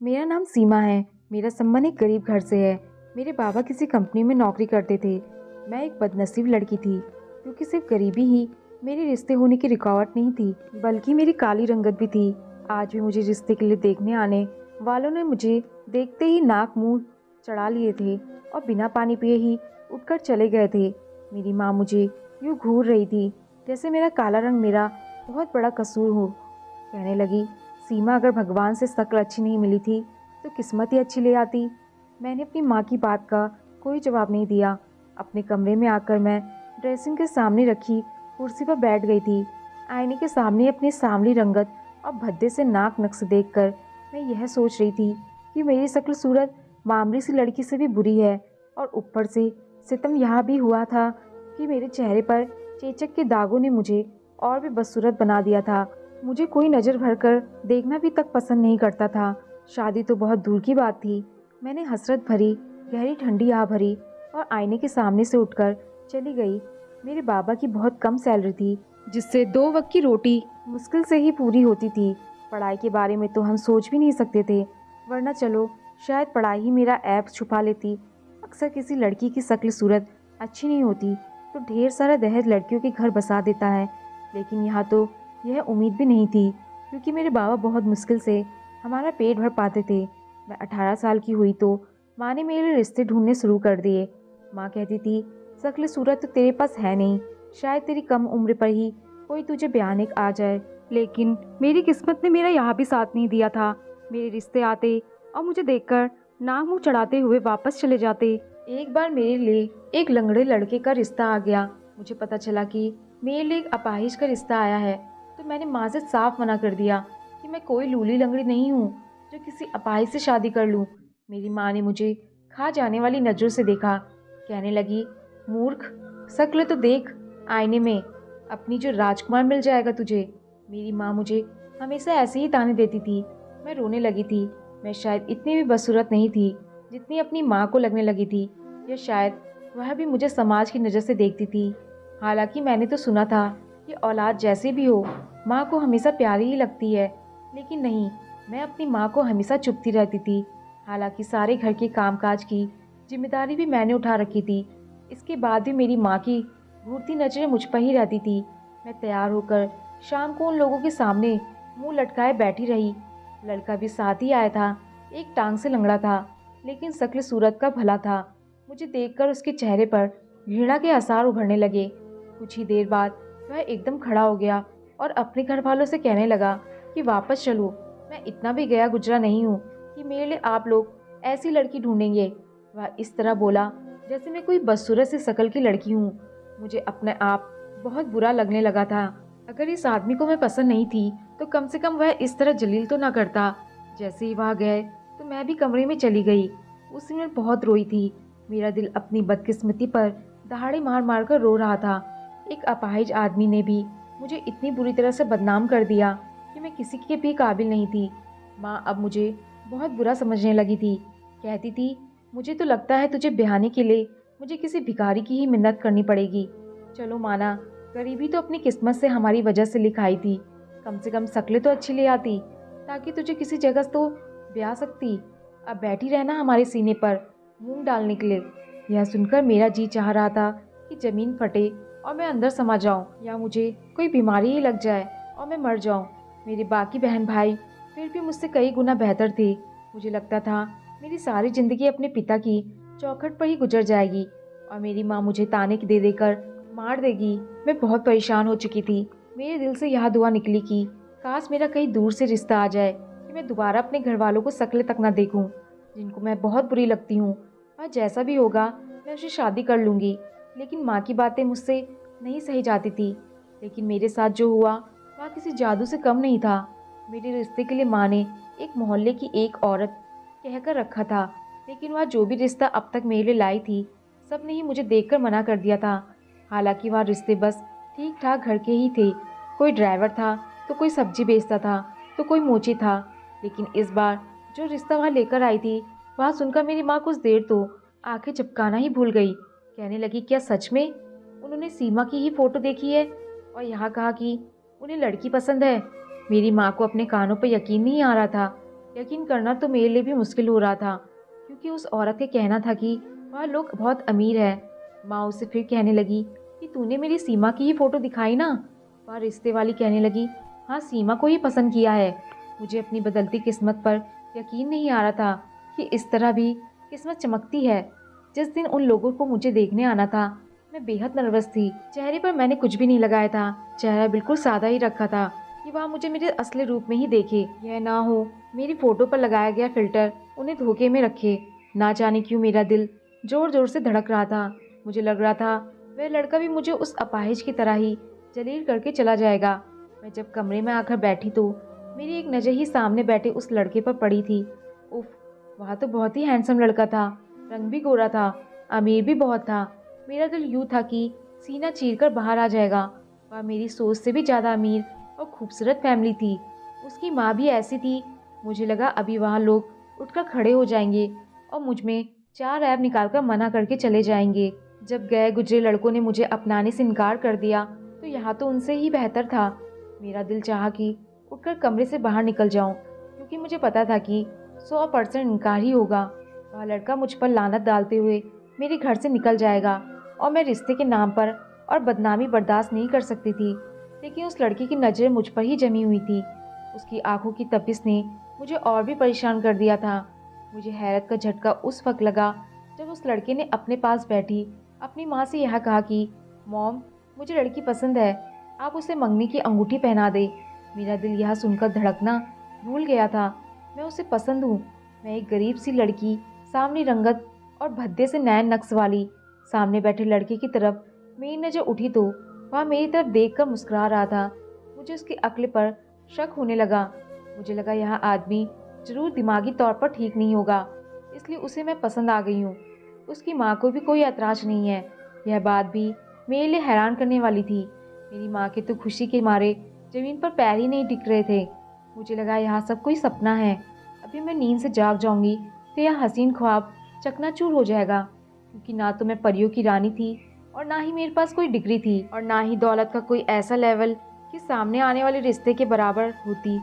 मेरा नाम सीमा है। मेरा संबंध एक गरीब घर से है। मेरे बाबा किसी कंपनी में नौकरी करते थे। मैं एक बदनसीब लड़की थी, क्योंकि सिर्फ गरीबी ही मेरे रिश्ते होने की रुकावट नहीं थी, बल्कि मेरी काली रंगत भी थी। आज भी मुझे रिश्ते के लिए देखने आने वालों ने मुझे देखते ही नाक मुंह चढ़ा लिए थे और बिना पानी पिए ही उठकर चले गए थे। मेरी माँ मुझे यूँ घूर रही थी जैसे मेरा काला रंग मेरा बहुत बड़ा कसूर हो। कहने लगी, सीमा, अगर भगवान से शक्ल अच्छी नहीं मिली थी तो किस्मत ही अच्छी ले आती। मैंने अपनी माँ की बात का कोई जवाब नहीं दिया। अपने कमरे में आकर मैं ड्रेसिंग के सामने रखी कुर्सी पर बैठ गई थी। आईने के सामने अपनी सांवली रंगत और भद्दे से नाक नक्श देखकर मैं यह सोच रही थी कि मेरी शक्ल सूरत मामूली सी लड़की से भी बुरी है। और ऊपर से सितम यह भी हुआ था कि मेरे चेहरे पर चेचक के दागों ने मुझे और भी बदसूरत बना दिया था। मुझे कोई नज़र भरकर देखना भी तक पसंद नहीं करता था। शादी तो बहुत दूर की बात थी। मैंने हसरत भरी गहरी ठंडी आह भरी और आईने के सामने से उठकर चली गई। मेरे बाबा की बहुत कम सैलरी थी, जिससे 2 वक्त की रोटी मुश्किल से ही पूरी होती थी। पढ़ाई के बारे में तो हम सोच भी नहीं सकते थे, वरना चलो शायद पढ़ाई ही मेरा ऐप छुपा लेती। अक्सर किसी लड़की की शक्ल सूरत अच्छी नहीं होती तो ढेर सारा दहेज लड़कियों के घर बसा देता है, लेकिन यहाँ तो यह उम्मीद भी नहीं थी, क्योंकि मेरे बाबा बहुत मुश्किल से हमारा पेट भर पाते थे। मैं 18 साल की हुई तो माँ ने मेरे रिश्ते ढूंढने शुरू कर दिए। माँ कहती थी, शक्ल सूरत तो तेरे पास है नहीं, शायद तेरी कम उम्र पर ही कोई तुझे ब्याने आ जाए। लेकिन मेरी किस्मत ने मेरा यहाँ भी साथ नहीं दिया था। मेरे रिश्ते आते और मुझे देखकर नाक मुँह चढ़ाते हुए वापस चले जाते। एक बार मेरे लिए एक लंगड़े लड़के का रिश्ता आ गया। मुझे पता चला कि मेरे लिए एक अपाहिज का रिश्ता आया है, तो मैंने माँ से साफ मना कर दिया कि मैं कोई लूली लंगड़ी नहीं हूँ जो किसी अपाहिज से शादी कर लूँ। मेरी माँ ने मुझे खा जाने वाली नज़रों से देखा। कहने लगी, मूर्ख, शक्ल तो देख आईने में, अपनी जो राजकुमार मिल जाएगा तुझे। मेरी माँ मुझे हमेशा ऐसे ही ताने देती थी। मैं रोने लगी थी। मैं शायद इतनी भी बदसूरत नहीं थी जितनी अपनी माँ को लगने लगी थी, या शायद वह भी मुझे समाज की नज़र से देखती थी। हालांकि मैंने तो सुना था कि औलाद जैसी भी हो, माँ को हमेशा प्यारी ही लगती है, लेकिन नहीं, मैं अपनी माँ को हमेशा चुभती रहती थी। हालांकि सारे घर के कामकाज की जिम्मेदारी भी मैंने उठा रखी थी। इसके बाद भी मेरी माँ की घूरती नज़रें मुझ पर ही रहती थी। मैं तैयार होकर शाम को उन लोगों के सामने मुंह लटकाए बैठी रही। लड़का भी साथ ही आया था। एक टांग से लंगड़ा था, लेकिन शक्ल सूरत का भला था। मुझे देखकर उसके चेहरे पर घृणा के आसार उभरने लगे। कुछ ही देर बाद वह एकदम खड़ा हो गया और अपने घर वालों से कहने लगा कि वापस चलो। मैं इतना भी गया गुजरा नहीं हूँ कि मेरे लिए आप लोग ऐसी लड़की ढूंढेंगे। वह इस तरह बोला जैसे मैं कोई बदसूरत सी शक्ल की लड़की हूँ। मुझे अपने आप बहुत बुरा लगने लगा था। अगर इस आदमी को मैं पसंद नहीं थी तो कम से कम वह इस तरह जलील तो ना करता। जैसे ही वह गए तो मैं भी कमरे में चली गई। उस दिन मैं बहुत रोई थी। मेरा दिल अपनी बदकिस्मती पर दहाड़े मार मार कर रो रहा था। एक अपाहिज आदमी ने भी मुझे इतनी बुरी तरह से बदनाम कर दिया कि मैं किसी के भी काबिल नहीं थी। माँ अब मुझे बहुत बुरा समझने लगी थी। कहती थी, मुझे तो लगता है तुझे ब्याहने के लिए मुझे किसी भिखारी की ही मिन्नत करनी पड़ेगी। चलो माना, गरीबी तो अपनी किस्मत से हमारी वजह से लिखाई थी। कम से कम शक्लें तो अच्छी ले आती, ताकि तुझे किसी जगह तो ब्याह सकती। अब बैठी रहना हमारे सीने पर मूंग डालने के लिए। यह सुनकर मेरा जी चाह रहा था कि जमीन फटे और मैं अंदर समा जाऊं, या मुझे कोई बीमारी ही लग जाए और मैं मर जाऊं। मेरे बाकी बहन भाई फिर भी मुझसे कई गुना बेहतर थे। मुझे लगता था मेरी सारी जिंदगी अपने पिता की चौखट पर ही गुजर जाएगी और मेरी माँ मुझे ताने दे देकर मार देगी। मैं बहुत परेशान हो चुकी थी। मेरे दिल से यह दुआ निकली कि काश मेरा कहीं दूर से रिश्ता आ जाए कि मैं दोबारा अपने घर वालों को शक्ल तक ना देखूं, जिनको मैं बहुत बुरी लगती हूँ। और जैसा भी होगा मैं उसे शादी कर लूँगी। लेकिन माँ की बातें मुझसे नहीं सही जाती थी। लेकिन मेरे साथ जो हुआ वह किसी जादू से कम नहीं था। मेरे रिश्ते के लिए माँ ने एक मोहल्ले की एक औरत कहकर रखा था, लेकिन वह जो भी रिश्ता अब तक मेरे लिए लाई थी, सब ने ही मुझे देखकर मना कर दिया था। हालांकि वह रिश्ते बस ठीक ठाक घर के ही थे। कोई ड्राइवर था तो कोई सब्जी बेचता था तो कोई मोची था। लेकिन इस बार जो रिश्ता वह लेकर आई थी, वह सुनकर मेरी माँ कुछ देर तो आंखें झपकाना ही भूल गई। कहने लगी, क्या सच में उन्होंने सीमा की ही फोटो देखी है और यहाँ कहा कि उन्हें लड़की पसंद है? मेरी माँ को अपने कानों पर यकीन नहीं आ रहा था। यकीन करना तो मेरे लिए भी मुश्किल हो रहा था, क्योंकि उस औरत का कहना था कि वह लोग बहुत अमीर है। माँ उसे फिर कहने लगी कि तूने मेरी सीमा की ही फ़ोटो दिखाई ना। वह रिश्ते वाली कहने लगी, हाँ सीमा को ही पसंद किया है। मुझे अपनी बदलती किस्मत पर यकीन नहीं आ रहा था कि इस तरह भी किस्मत चमकती है। जिस दिन उन लोगों को मुझे देखने आना था, मैं बेहद नर्वस थी। चेहरे पर मैंने कुछ भी नहीं लगाया था, चेहरा बिल्कुल सादा ही रखा था कि वह मुझे मेरे असली रूप में ही देखे। यह ना हो मेरी फ़ोटो पर लगाया गया फ़िल्टर उन्हें धोखे में रखे। ना जाने क्यों मेरा दिल ज़ोर ज़ोर से धड़क रहा था। मुझे लग रहा था वह लड़का भी मुझे उस अपाहिज की तरह ही जलील करके चला जाएगा। मैं जब कमरे में आकर बैठी तो मेरी एक नज़र ही सामने बैठे उस लड़के पर पड़ी थी। उफ, वह तो बहुत ही हैंडसम लड़का था, रंग भी गोरा था, अमीर भी बहुत था। मेरा दिल यूं था कि सीना चीरकर बाहर आ जाएगा। वह मेरी सोच से भी ज़्यादा अमीर और खूबसूरत फैमिली थी। उसकी माँ भी ऐसी थी। मुझे लगा अभी वहाँ लोग उठकर खड़े हो जाएंगे और मुझ में चार ऐब निकालकर मना करके चले जाएंगे। जब गए गुजरे लड़कों ने मुझे अपनाने से इनकार कर दिया तो यहाँ तो उनसे ही बेहतर था। मेरा दिल चाहा कि उठकर कमरे से बाहर निकल जाऊं, क्योंकि मुझे पता था कि 100% इनकार ही होगा। वह लड़का मुझ पर लानत डालते हुए मेरे घर से निकल जाएगा और मैं रिश्ते के नाम पर और बदनामी बर्दाश्त नहीं कर सकती थी। लेकिन उस लड़की की नज़रें मुझ पर ही जमी हुई थी। उसकी आंखों की तपिश ने मुझे और भी परेशान कर दिया था। मुझे हैरत का झटका उस वक्त लगा जब उस लड़के ने अपने पास बैठी अपनी माँ से यह कहा कि मॉम, मुझे लड़की पसंद है, आप उसे मंगनी की अंगूठी पहना दे। मेरा दिल यह सुनकर धड़कना भूल गया था। मैं उसे पसंद हूँ। मैं एक गरीब सी लड़की, सावनी रंगत और भद्दे से नैन नक्श वाली। सामने बैठे लड़के की तरफ मेरी नज़र उठी तो वह मेरी तरफ देखकर मुस्कुरा रहा था। मुझे उसकी अक्ल पर शक होने लगा। मुझे लगा यह आदमी जरूर दिमागी तौर पर ठीक नहीं होगा, इसलिए उसे मैं पसंद आ गई हूँ। उसकी माँ को भी कोई ऐतराज नहीं है। यह बात भी मेरे लिए हैरान करने वाली थी। मेरी माँ के तो खुशी के मारे जमीन पर पैर ही नहीं टिक रहे थे। मुझे लगा यह सब कोई सपना है। अभी मैं नींद से जाग जाऊंगी तो यह हसीन ख्वाब चकनाचूर हो जाएगा, क्योंकि ना तो मैं परियों की रानी थी और ना ही मेरे पास कोई डिग्री थी और ना ही दौलत का कोई ऐसा लेवल कि सामने आने वाले रिश्ते के बराबर होती।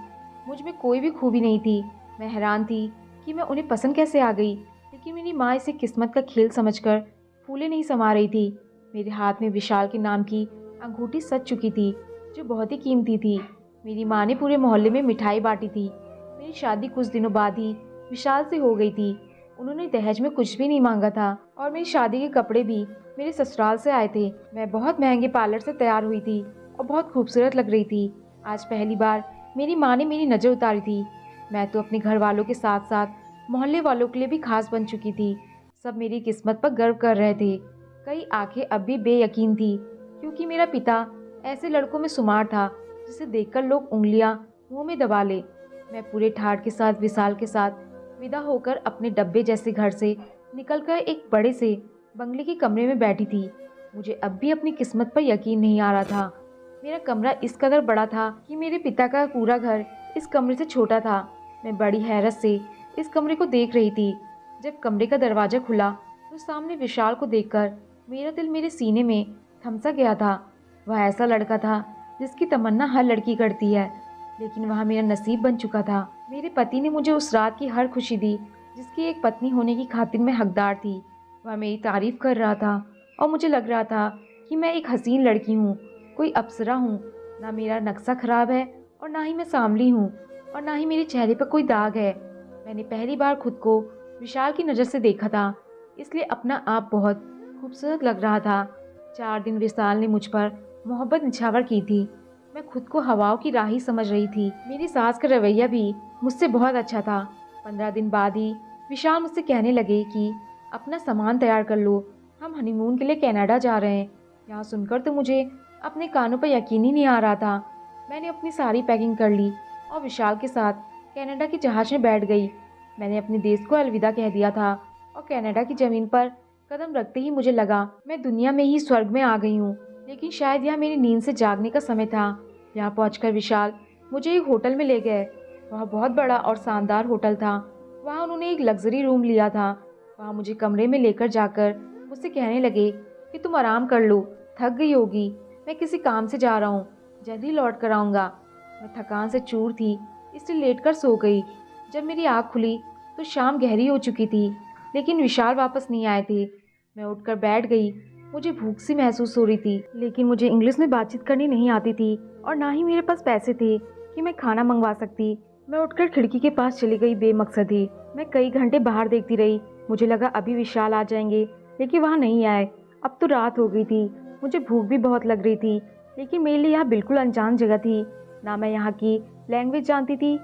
मुझ में कोई भी खूबी नहीं थी। मैं हैरान थी कि मैं उन्हें पसंद कैसे आ गई, लेकिन मेरी माँ इसे किस्मत का खेल समझकर फूले नहीं समा रही थी। मेरे हाथ में विशाल के नाम की अंगूठी सज चुकी थी, जो बहुत ही कीमती थी। मेरी माँ ने पूरे मोहल्ले में मिठाई बांटी थी। मेरी शादी कुछ दिनों बाद ही विशाल से हो गई थी। उन्होंने दहेज में कुछ भी नहीं मांगा था और मेरी शादी के कपड़े भी मेरे ससुराल से आए थे। मैं बहुत महंगे पार्लर से तैयार हुई थी और बहुत खूबसूरत लग रही थी। आज पहली बार मेरी माँ ने मेरी नज़र उतारी थी। मैं तो अपने घर वालों के साथ साथ मोहल्ले वालों के लिए भी खास बन चुकी थी। सब मेरी किस्मत पर गर्व कर रहे थे। कई आंखें अब भी बेयकीन थी, क्योंकि मेरा पिता ऐसे लड़कों में शुमार था जिसे देखकर लोग उंगलियां मुंह में दबा ले। मैं पूरे ठाठ के साथ विशाल के साथ विदा होकर अपने डब्बे जैसे घर से निकलकर एक बड़े से बंगले के कमरे में बैठी थी। मुझे अब भी अपनी किस्मत पर यकीन नहीं आ रहा था। मेरा कमरा इस कदर बड़ा था कि मेरे पिता का पूरा घर इस कमरे से छोटा था। मैं बड़ी हैरत से इस कमरे को देख रही थी। जब कमरे का दरवाज़ा खुला तो सामने विशाल को देखकर मेरा दिल मेरे सीने में थम सा गया था। वह ऐसा लड़का था जिसकी तमन्ना हर लड़की करती है, लेकिन वह मेरा नसीब बन चुका था। मेरे पति ने मुझे उस रात की हर खुशी दी जिसकी एक पत्नी होने की खातिर मैं हकदार थी। वह मेरी तारीफ कर रहा था और मुझे लग रहा था कि मैं एक हसीन लड़की हूँ, कोई अप्सरा हूँ। ना मेरा नक्शा खराब है और ना ही मैं सांवली हूँ और ना ही मेरे चेहरे पर कोई दाग है। मैंने पहली बार खुद को विशाल की नज़र से देखा था, इसलिए अपना आप बहुत खूबसूरत लग रहा था। 4 दिन विशाल ने मुझ पर मोहब्बत निछावर की थी। मैं खुद को हवाओं की राही समझ रही थी। मेरी सास का रवैया भी मुझसे बहुत अच्छा था। 15 दिन बाद ही विशाल मुझसे कहने लगे कि अपना सामान तैयार कर लो, हम हनीमून के लिए कनाडा जा रहे हैं। यहाँ सुनकर तो मुझे अपने कानों पर यकीन ही नहीं आ रहा था। मैंने अपनी सारी पैकिंग कर ली और विशाल के साथ कनाडा के जहाज में बैठ गई। मैंने अपने देश को अलविदा कह दिया था और कनाडा की ज़मीन पर कदम रखते ही मुझे लगा मैं दुनिया में ही स्वर्ग में आ गई हूँ। लेकिन शायद यह मेरी नींद से जागने का समय था। यहाँ पहुँचकर विशाल मुझे एक होटल में ले गए। वह बहुत बड़ा और शानदार होटल था। वहाँ उन्होंने एक लग्जरी रूम लिया था। वहाँ मुझे कमरे में लेकर जाकर मुझसे कहने लगे कि तुम आराम कर लो, थक गई होगी, मैं किसी काम से जा रहा हूँ, जल्दी लौट कर आऊँगा। मैं थकान से चूर थी, इसलिए लेट कर सो गई। जब मेरी आँख खुली तो शाम गहरी हो चुकी थी, लेकिन विशाल वापस नहीं आए थे। मैं उठकर बैठ गई। मुझे भूख सी महसूस हो रही थी, लेकिन मुझे इंग्लिश में बातचीत करनी नहीं आती थी और ना ही मेरे पास पैसे थे कि मैं खाना मंगवा सकती। मैं उठकर खिड़की के पास चली गई बेमकसद ही। मैं कई घंटे बाहर देखती रही। मुझे लगा अभी विशाल आ जाएंगे, लेकिन वहाँ नहीं आए। अब तो रात हो गई थी। मुझे भूख भी बहुत लग रही थी, लेकिन मेरे लिए यहाँ बिल्कुल अनजान जगह थी। ना मैं यहाँ की लैंग्वेज जानती थी।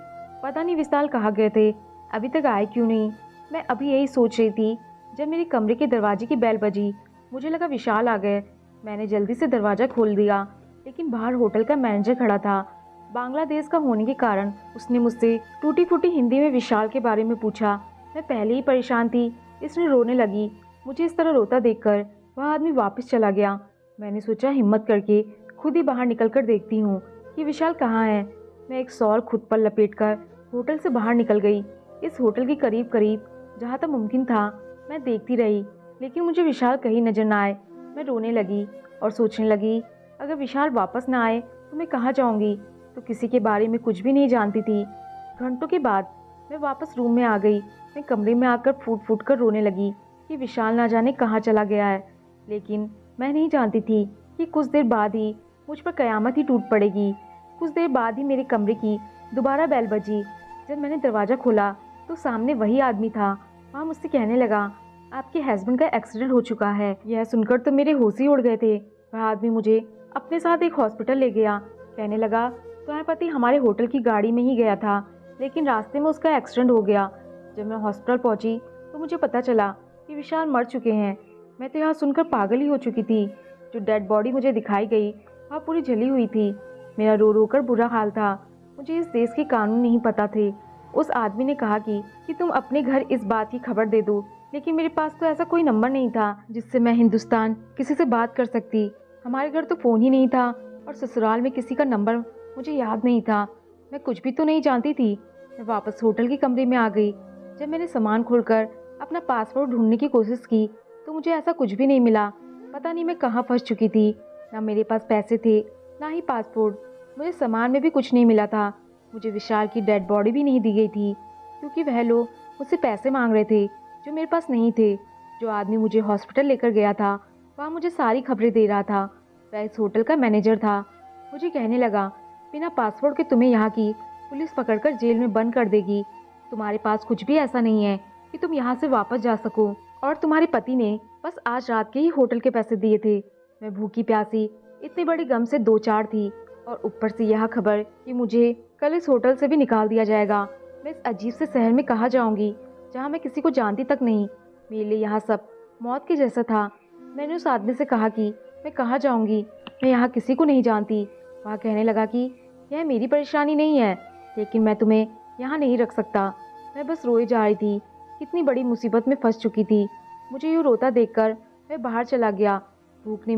पता नहीं विशाल कहाँ गए थे, अभी तक आए क्यों नहीं। मैं अभी यही सोच रही थी जब मेरे कमरे के दरवाजे की बेल बजी। मुझे लगा विशाल आ गए। मैंने जल्दी से दरवाज़ा खोल दिया, लेकिन बाहर होटल का मैनेजर खड़ा था। बांग्लादेश का होने के कारण उसने मुझसे टूटी फूटी हिंदी में विशाल के बारे में पूछा। मैं पहले ही परेशान थी, इसने रोने लगी। मुझे इस तरह रोता देखकर वह आदमी वापस चला गया। मैंने सोचा हिम्मत करके खुद ही बाहर निकल कर देखती हूँ कि विशाल कहाँ है। मैं एक शॉल खुद पर लपेटकर होटल से बाहर निकल गई। इस होटल के करीब करीब जहाँ तक मुमकिन था मैं देखती रही, लेकिन मुझे विशाल कहीं नजर न आए। मैं रोने लगी और सोचने लगी, अगर विशाल वापस ना आए तो मैं कहाँ जाऊँगी। तो किसी के बारे में कुछ भी नहीं जानती थी। घंटों के बाद मैं वापस रूम में आ गई। मैं कमरे में आकर फूट फूट कर रोने लगी कि विशाल ना जाने कहाँ चला गया है। लेकिन मैं नहीं जानती थी कि कुछ देर बाद ही मुझ पर कयामत ही टूट पड़ेगी। कुछ देर बाद ही मेरे कमरे की दोबारा बेल बजी। जब मैंने दरवाज़ा खोला तो सामने वही आदमी था। वहाँ मुझसे कहने लगा, आपके हस्बैंड का एक्सीडेंट हो चुका है। यह सुनकर तो मेरे होश ही उड़ गए थे। वह आदमी मुझे अपने साथ एक हॉस्पिटल ले गया। कहने लगा, तुम्हारा पति हमारे होटल की गाड़ी में ही गया था, लेकिन रास्ते में उसका एक्सीडेंट हो गया। जब मैं हॉस्पिटल पहुंची तो मुझे पता चला कि विशाल मर चुके हैं। मैं तो यहाँ सुनकर पागल ही हो चुकी थी। जो डेड बॉडी मुझे दिखाई गई वह पूरी जली हुई थी। मेरा रो रो कर बुरा हाल था। मुझे इस देश के कानून नहीं पता थे। उस आदमी ने कहा कि तुम अपने घर इस बात की खबर दे दो, लेकिन मेरे पास तो ऐसा कोई नंबर नहीं था जिससे मैं हिंदुस्तान किसी से बात कर सकती। हमारे घर तो फ़ोन ही नहीं था और ससुराल में किसी का नंबर मुझे याद नहीं था। मैं कुछ भी तो नहीं जानती थी। मैं वापस होटल के कमरे में आ गई। जब मैंने सामान खोलकर अपना पासपोर्ट ढूंढने की कोशिश की तो मुझे ऐसा कुछ भी नहीं मिला। पता नहीं मैं कहाँ फंस चुकी थी। ना मेरे पास पैसे थे, ना ही पासपोर्ट। मुझे सामान में भी कुछ नहीं मिला था। मुझे विशाल की डेड बॉडी भी नहीं दी गई थी, क्योंकि वह लोग मुझसे पैसे मांग रहे थे जो मेरे पास नहीं थे। जो आदमी मुझे हॉस्पिटल लेकर गया था वह मुझे सारी खबरें दे रहा था। वह इस होटल का मैनेजर था। मुझे कहने लगा, बिना पासपोर्ट के तुम्हें यहाँ की पुलिस पकड़कर जेल में बंद कर देगी। तुम्हारे पास कुछ भी ऐसा नहीं है कि तुम यहाँ से वापस जा सको, और तुम्हारे पति ने बस आज रात के ही होटल के पैसे दिए थे। मैं भूखी प्यासी इतने बड़े गम से दो चार थी, और ऊपर से यह खबर कि मुझे कल इस होटल से भी निकाल दिया जाएगा। मैं इस अजीब से शहर में कहाँ जाऊँगी जहाँ मैं किसी को जानती तक नहीं। मेरे लिए यहाँ सब मौत के जैसा था। मैंने उस आदमी से कहा कि मैं कहाँ जाऊँगी, मैं यहाँ किसी को नहीं जानती। वह कहने लगा कि यह मेरी परेशानी नहीं है, लेकिन मैं तुम्हें यहाँ नहीं रख सकता। मैं बस रोए जा रही थी, कितनी बड़ी मुसीबत में फंस चुकी थी। मुझे यूँ रोता देखकर मैं बाहर चला गया। भूख ने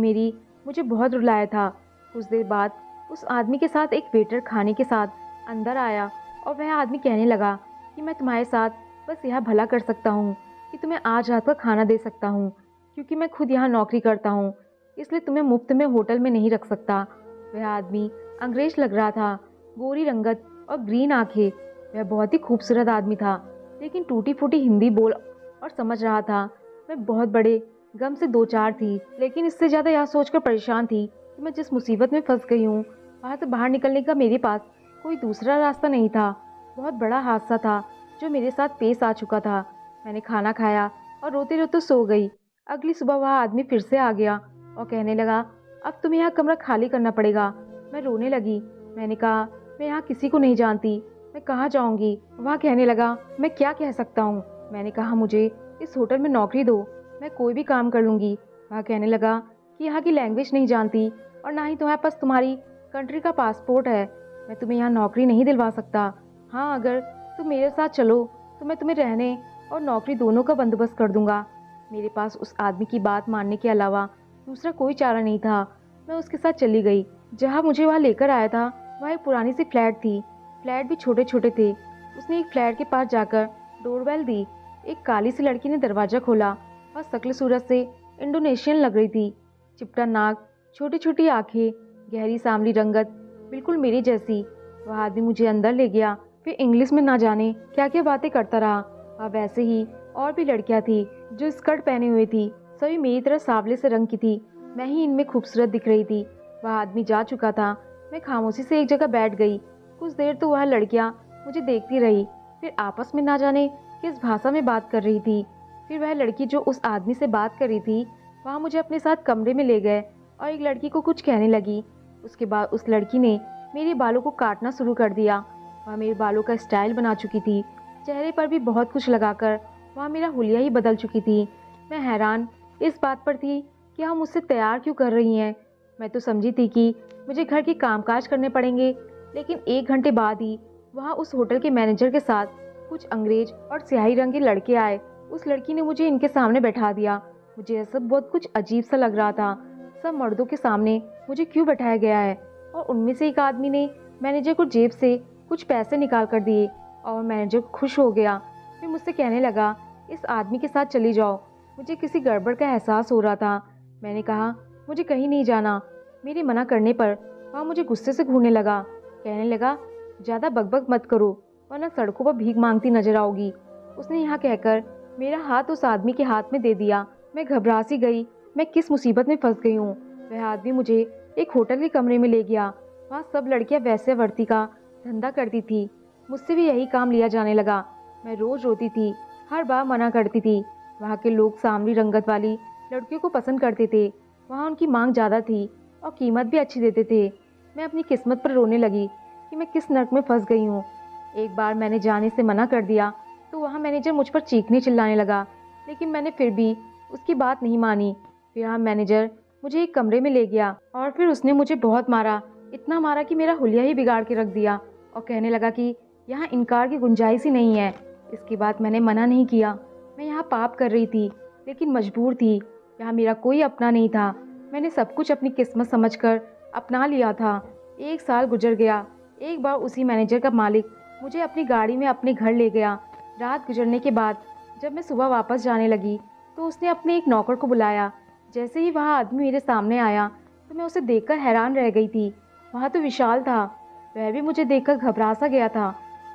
मुझे बहुत रुलाया था। कुछ देर बाद उस आदमी के साथ एक वेटर खाने के साथ अंदर आया, और वह आदमी कहने लगा कि मैं तुम्हारे साथ बस यह भला कर सकता हूँ कि तुम्हें आज रात का खाना दे सकता हूँ, क्योंकि मैं खुद यहाँ नौकरी करता हूँ, इसलिए तुम्हें मुफ्त में होटल में नहीं रख सकता। वह आदमी अंग्रेज लग रहा था, गोरी रंगत और ग्रीन आंखें। वह बहुत ही खूबसूरत आदमी था, लेकिन टूटी फूटी हिंदी बोल और समझ रहा था। मैं बहुत बड़े गम से दो चार थी, लेकिन इससे ज़्यादा यह सोचकर परेशान थी कि मैं जिस मुसीबत में फंस गई हूँ वहाँ से बाहर निकलने का मेरे पास कोई दूसरा रास्ता नहीं था। बहुत बड़ा हादसा था जो मेरे साथ पेश आ चुका था। मैंने खाना खाया और रोते रोते सो गई। अगली सुबह वह आदमी फिर से आ गया और कहने लगा, अब तुम्हें यह कमरा खाली करना पड़ेगा। मैं रोने लगी। मैंने कहा, मैं यहाँ किसी को नहीं जानती, मैं कहाँ जाऊँगी। वह कहने लगा, मैं क्या कह सकता हूँ। मैंने कहा, मुझे इस होटल में नौकरी दो, मैं कोई भी काम कर लूँगी। वह कहने लगा कि यहाँ की लैंग्वेज नहीं जानती और ना ही तुम्हारे पास तुम्हारी कंट्री का पासपोर्ट है, मैं तुम्हें यहाँ नौकरी नहीं दिलवा सकता। हाँ, अगर तुम मेरे साथ चलो तो मैं तुम्हें रहने और नौकरी दोनों का बंदोबस्त कर दूंगा। मेरे पास उस आदमी की बात मानने के अलावा दूसरा कोई चारा नहीं था। मैं उसके साथ चली गई। जहाँ मुझे वहाँ लेकर आया था वह एक पुरानी सी फ्लैट थी। फ्लैट भी छोटे छोटे थे। उसने एक फ्लैट के पास जाकर डोरबेल दी। एक काली सी लड़की ने दरवाज़ा खोला। वह शक्ल सूरत से इंडोनेशियन लग रही थी। चिपटा नाक, छोटी छोटी आँखें, गहरी सांवली रंगत, बिल्कुल मेरी जैसी। वह आदमी मुझे अंदर ले गया। फिर इंग्लिश में ना जाने क्या क्या बातें करता रहा। अब वैसे ही और भी लड़कियां थी जो स्कर्ट पहने हुए थी, सभी मेरी तरह सांवले से रंग की थी। मैं ही इनमें खूबसूरत दिख रही थी। वह आदमी जा चुका था। मैं खामोशी से एक जगह बैठ गई। कुछ देर तो वह लड़कियां मुझे देखती रही, फिर आपस में ना जाने किस भाषा में बात कर रही थी। फिर वह लड़की जो उस आदमी से बात कर रही थी, वहाँ मुझे अपने साथ कमरे में ले गए और एक लड़की को कुछ कहने लगी। उसके बाद उस लड़की ने मेरे बालों को काटना शुरू कर दिया। वह मेरे बालों का स्टाइल बना चुकी थी। चेहरे पर भी बहुत कुछ लगाकर वह मेरा हुलिया ही बदल चुकी थी। मैं हैरान इस बात पर थी कि हम मुझसे तैयार क्यों कर रही हैं। मैं तो समझी थी कि मुझे घर के कामकाज करने पड़ेंगे, लेकिन 1 घंटे बाद ही वहाँ उस होटल के मैनेजर के साथ कुछ अंग्रेज और स्याही रंग के लड़के आए। उस लड़की ने मुझे इनके सामने बैठा दिया। मुझे यह सब बहुत कुछ अजीब सा लग रहा था। सब मर्दों के सामने मुझे क्यों बैठाया गया है? और उनमें से एक आदमी ने मैनेजर को जेब से कुछ पैसे निकाल कर दिए और मैनेजर खुश हो गया। फिर मुझसे कहने लगा, इस आदमी के साथ चली जाओ। मुझे किसी गड़बड़ का एहसास हो रहा था। मैंने कहा, मुझे कहीं नहीं जाना। मेरे मना करने पर वह मुझे गुस्से से घूरने लगा। कहने लगा, ज़्यादा बकबक मत करो वरना सड़कों पर भीख मांगती नजर आओगी। उसने यहाँ कहकर मेरा हाथ उस आदमी के हाथ में दे दिया। मैं घबरा सी गई। मैं किस मुसीबत में फंस गई हूँ। वह आदमी मुझे एक होटल के कमरे में ले गया। वहाँ सब लड़कियाँ वैश्यावृत्ति का धंधा करती थी। मुझसे भी यही काम लिया जाने लगा। मैं रोज रोती थी, हर बार मना करती थी। वहाँ के लोग सांवली रंगत वाली लड़कियों को पसंद करते थे। वहाँ उनकी मांग ज़्यादा थी और कीमत भी अच्छी देते थे। मैं अपनी किस्मत पर रोने लगी कि मैं किस नर्क में फंस गई हूँ। एक बार मैंने जाने से मना कर दिया तो वहाँ मैनेजर मुझ पर चीखने चिल्लाने लगा, लेकिन मैंने फिर भी उसकी बात नहीं मानी। फिर वहाँ मैनेजर मुझे एक कमरे में ले गया और फिर उसने मुझे बहुत मारा। इतना मारा कि मेरा हुलिया ही बिगाड़ के रख दिया और कहने लगा कि यहाँ इनकार की गुंजाइश ही नहीं है। इसके बाद मैंने मना नहीं किया। मैं यहाँ पाप कर रही थी, लेकिन मजबूर थी। यहाँ मेरा कोई अपना नहीं था। मैंने सब कुछ अपनी किस्मत समझकर अपना लिया था। 1 साल गुजर गया। एक बार उसी मैनेजर का मालिक मुझे अपनी गाड़ी में अपने घर ले गया। रात गुजरने के बाद जब मैं सुबह वापस जाने लगी तो उसने अपने एक नौकर को बुलाया। जैसे ही वह आदमी मेरे सामने आया तो मैं उसे देखकर हैरान रह गई थी। वहाँ तो विशाल था। वह भी मुझे देखकर घबरा सा गया था।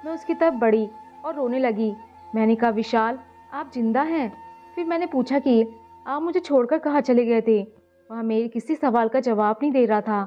मैं उसकी तरफ बढ़ी और रोने लगी। मैंने कहा, विशाल, आप जिंदा हैं? फिर मैंने पूछा कि आप मुझे छोड़कर कहाँ चले गए थे? वह मेरे किसी सवाल का जवाब नहीं दे रहा था।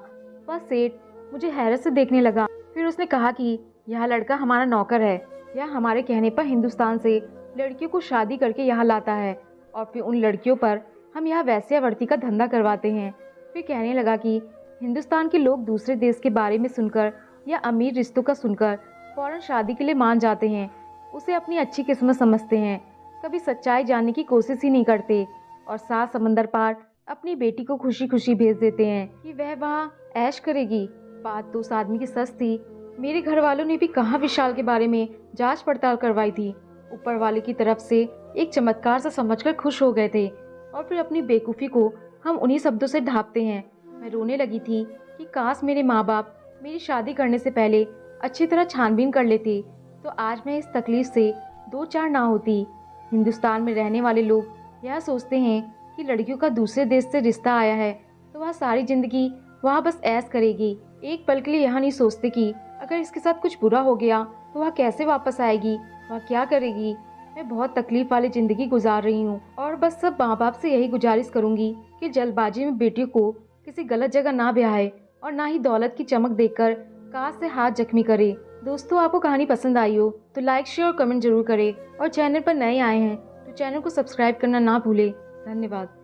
वह सेठ मुझे हैरत से देखने लगा। फिर उसने कहा कि यह लड़का हमारा नौकर है। यह हमारे कहने पर हिंदुस्तान से लड़कियों को शादी करके यहाँ लाता है और फिर उन लड़कियों पर हम यहाँ वैश्यावृत्ति का धंधा करवाते हैं। फिर कहने लगा कि हिंदुस्तान के लोग दूसरे देश के बारे में सुनकर या अमीर रिश्तों का सुनकर फौरन शादी के लिए मान जाते हैं। उसे अपनी अच्छी किस्मत समझते हैं, कभी सच्चाई जानने की कोशिश ही नहीं करते और 7 समंदर पार अपनी बेटी को खुशी खुशी भेज देते हैं कि वह वहाँ ऐश करेगी। बात तो उस आदमी की सच थी। मेरे घर वालों ने भी कहाँ विशाल के बारे में जांच पड़ताल करवाई थी। ऊपर वाले की तरफ से एक चमत्कार सा समझकर खुश हो गए थे और फिर अपनी बेवकूफ़ी को हम उन्हीं शब्दों से ढांपते हैं। मैं रोने लगी थी कि काश मेरे माँ बाप मेरी शादी करने से पहले अच्छी तरह छानबीन कर लेते तो आज मैं इस तकलीफ से 2 4 ना होती। हिंदुस्तान में रहने वाले लोग यह सोचते हैं कि लड़कियों का दूसरे देश से रिश्ता आया है तो वह सारी जिंदगी वहाँ बस ऐश करेगी। एक पल के लिए यहाँ नहीं सोचते कि अगर इसके साथ कुछ बुरा हो गया तो वह कैसे वापस आएगी, वह क्या करेगी। मैं बहुत तकलीफ वाली जिंदगी गुजार रही हूँ और बस सब माँ बाप से यही गुजारिश करूंगी कि जल्दबाजी में बेटियों को किसी गलत जगह ना ब्याहे और ना ही दौलत की चमक देखकर काश से हाथ जख्मी करे। दोस्तों, आपको कहानी पसंद आई हो तो लाइक, शेयर और कमेंट जरूर करें और चैनल पर नए आए हैं तो चैनल को सब्सक्राइब करना ना भूलें। धन्यवाद।